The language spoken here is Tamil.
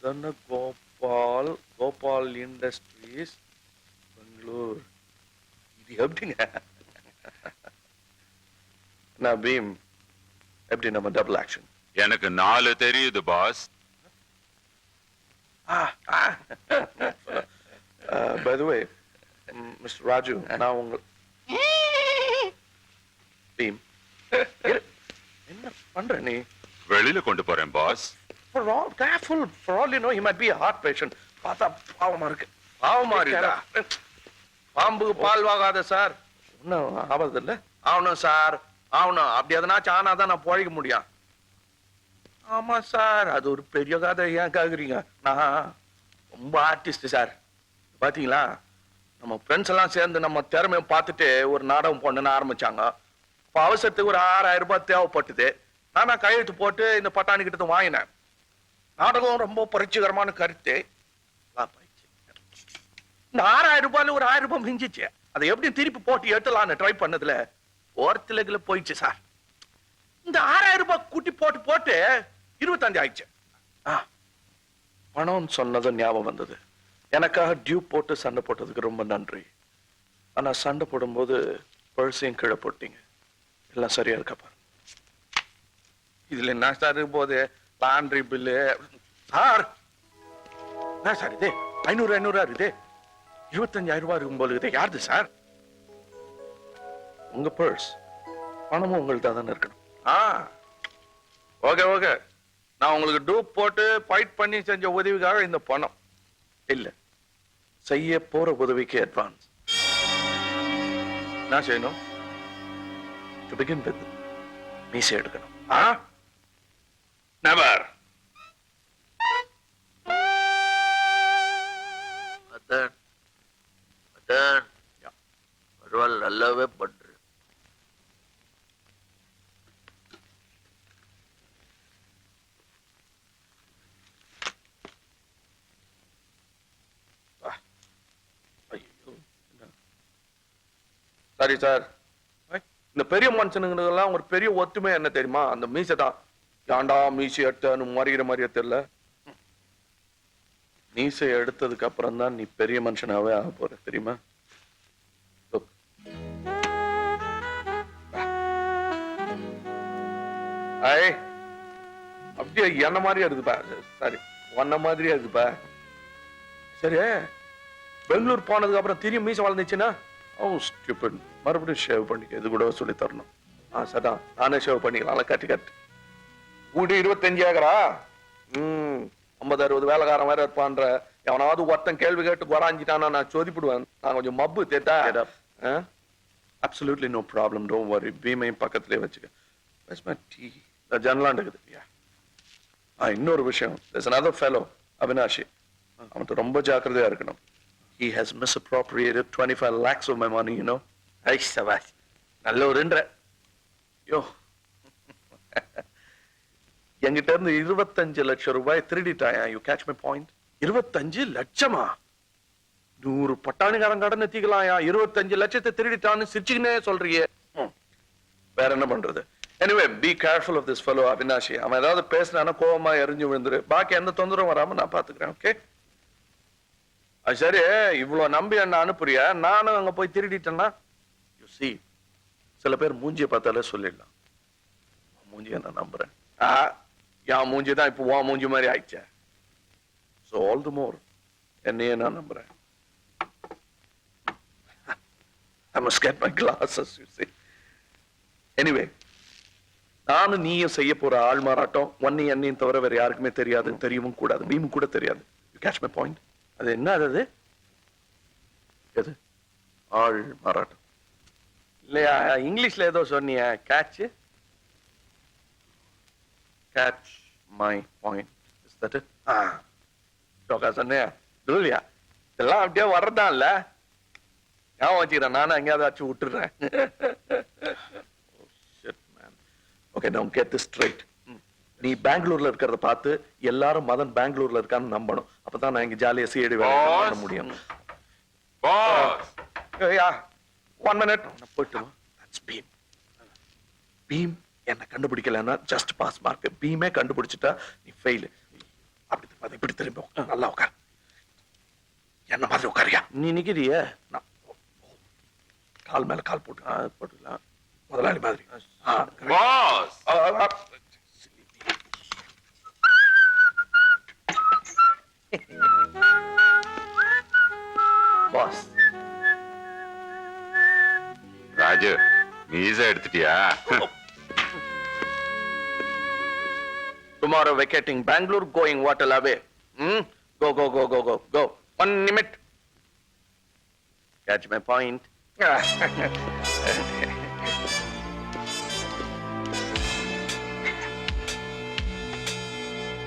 Sadana Gopal Industries, Bangalore. இது எப்படிங்க? நான் பீம் எப்படி நம்ம டபுள் ஆக்ஷன்? எனக்கு 4 தெரியுது pass. By the way, Mr. Raju, நான் உங்க பீம் என்ன பண்ற நீ? வெளியில கொண்டு போறேன் pass. Careful, for all you know, he might be a heart patient. பார்த்தா பாவமா இருக்கு. பாவமா இருக்கா? பாம்புக்கு பால் வாங்காத சார். ஒன்னும் ஆபத்து இல்ல. ஆகணும் சார், ஆகணும். அப்படி எதனாச்சும் ஆனாதான் நான் பொழைக்க முடியும். ஆமா சார், அது ஒரு பெரிய கதை. ஏன் கேக்குறீங்க? நான் ரொம்ப ஆர்டிஸ்ட் சார். பாத்தீங்களா, நம்ம ஃப்ரெண்ட்ஸ் எல்லாம் சேர்ந்து நம்ம திறமையை பார்த்துட்டு ஒரு நாடகம் போடணும்னு ஆரம்பிச்சாங்க. இப்போ அவசரத்துக்கு ஒரு 6000 ரூபாய் தேவைப்பட்டது. நான் கையெழுத்து போட்டு இந்த பட்டாணி கிட்ட வாங்கினேன். நாடகம் ரொம்ப புரட்சிகரமான கருத்து. இந்த 6000 ரூபாயில ஒரு 1000 ரூபாய் மிஞ்சிச்சு. அதை எப்படி திருப்பி போட்டு எடுத்துலான்னு ட்ரை பண்ணதுல ஒருத்த லெக்ல போயிடுச்சு சார். இந்த 6000 ரூபாய் கூட்டி போட்டு போட்டு 25 ஆயிடுச்சு. பணம் சொன்னது ஞாபகம் வந்தது. எனக்காக டியூ போட்டு சண்டை போட்டதுக்கு ரொம்ப நன்றி. ஆனா சண்டை போடும்போது பர்சையும் கீழே போட்டீங்க. எல்லாம் சரியா இருக்கா பாரு. இதுல என்ன சார் இருக்கு போது லாண்ட்ரி பில்லு சார். என்ன சார் இது? 500 இருக்குது. 25000 ரூபாய் இருக்கும் போது இது யாருது சார்? உங்க பர்ஸ். பணமும் உங்கள்ட்ட தானே இருக்கணும். ஓகே ஓகே, நான் உங்களுக்கு டூப் போட்டு ஃபைட் பண்ணி செஞ்ச உதவிக்காக இந்த பணம் இல்ல, செய்ய போற உதவிக்கு அட்வான்ஸ். என்ன செய்யணும்? டு பிகின் வித் மீசை எடுக்கணும். நெவர். பரவாயில்ல, நல்லாவே பண்ற. சரி சார், இந்த பெரிய மனுஷனுங்கெல்லாம் ஒரு பெரிய ஒத்துமை என்ன தெரியுமா? அந்த மீசை தான். ஏண்டா மீசை எடுத்து மறிகிற மாதிரியே தெரியல. மீசை எடுத்ததுக்கு அப்புறம் தான் நீ பெரிய மனுஷனாவே ஆக போற, தெரியுமா? அப்படியே என்ன மாதிரியா இருக்குப்பா. சாரி, ஒன்ன மாதிரியா இருக்குப்பா. சரி, பெங்களூர் போனதுக்கு அப்புறம் திரும்பி மீசை வளர்ந்துச்சுன்னா மறுபடியும் ஷேவ் பண்ணிக்க. இது கூட சொல்லி தரணும். சதான், நானே ஷேவ் பண்ணிக்கலாம். கட்டி கட்டு கூட்டி 25 ஏக்கரா. 50-60 வேலைக்காரன் வேற இருப்பான்ற. எவனாவது ஒருத்தன் கேள்வி கேட்டு குறாஞ்சிட்டானா நான் சொதிப்பிடுவேன். நான் கொஞ்சம் மப்பு தேட்டா. Absolutely no problem, don't worry. பீமையும் பக்கத்திலே வச்சுக்க. Where's my tea? ஜன்னலாண்டு இருக்குது. இன்னொரு விஷயம், there's another fellow, அவினாஷி. அவனுக்கு ரொம்ப ஜாக்கிரதையா இருக்கணும். He has misappropriated 25 lakhs of my money, you know. சபாஷ், நல்ல ஒருன்ற. யோ, என்கிட்ட இருந்து 25 லட்சம் ரூபாய் திருடிட்டாயா. You catch my point? 25 லட்சமா? 100 பட்டாணிக்காரன் கடன் எத்திக்கலாயா. 25 லட்சத்தை திருடிட்டான்னு சிரிச்சுக்கினே சொல்றியே. வேற என்ன பண்றது? Anyway, be careful of this fellow Avinashi. அவன் ஏதாவது பேசினானா கோவமா எரிஞ்சு விழுந்துரு. பாக்கி எந்த தொந்தரவும் வராம நான் பாத்துக்கிறேன். ஓகே? சரி, இவ்வளவு நம்பி என்ன அனுப்புறியா? நானும் அங்க போய் திருடிட்டேன்னா யூ see, சில பேர் மூஞ்சியை பார்த்தாலே சொல்லிடலாம். மூஞ்சியை நான் நம்புறேன். என் மூஞ்சி தான் இப்போ உன் மூஞ்சி மாதிரி ஆயிடுச்சே. ஸோ ஆல் தி மோர் என்னையே நான் நம்புறேன். I must get my glasses, you see. Anyway, நானும் நீயும் செய்ய போற ஆள் மாறாட்டம் ஒன்னையும் என்னையும் தவிர வேற யாருக்குமே தெரியாது, தெரியவும் கூடாது. பீமும் கூட தெரியாது. You catch my point? அது என்ன அது? எது? ஆள் மாறாட்டம் இல்லையா? இங்கிலீஷ்ல ஏதோ சொன்னிய. Catch catch my point. Is that it? சொன்னியா இல்லையா? இதெல்லாம் அப்படியே வர்றதான் இல்ல. ஞாபகம் வச்சுக்கிறேன். நானும் எங்கேயாவது விட்டுறேன். Okay, now get this straight. நீ பெங்களூர்ல இருக்கிறத பார்த்து எல்லாரும் மதன் பெங்களூர்ல இருக்கான்னு நம்பணும். அப்பதான் நான் இங்க ஜாலியா சிஐடி வேலை பண்ண முடியும். ஒன் மினிட் போயிட்டு. பீம். பீம் என்ன கண்டுபிடிக்கலன்னா ஜஸ்ட் பாஸ் மார்க். பீமே கண்டுபிடிச்சிட்டா நீ ஃபெயில். அப்படி அது இப்படி திரும்பி நல்லா உட்கார். என்ன மாதிரி உட்காரியா? நீ நிக்கிறிய கால் மேல கால் போட்டு போட்டுக்கலாம். முதலாளி மாதிரி. பாஸ் பாஸ் ராஜு மீச எடுத்துட்டியா? Tomorrow வெக்கேட்டிங் Bangalore going water away. Go, go, go, go, go, go. 1 minute. Catch my point.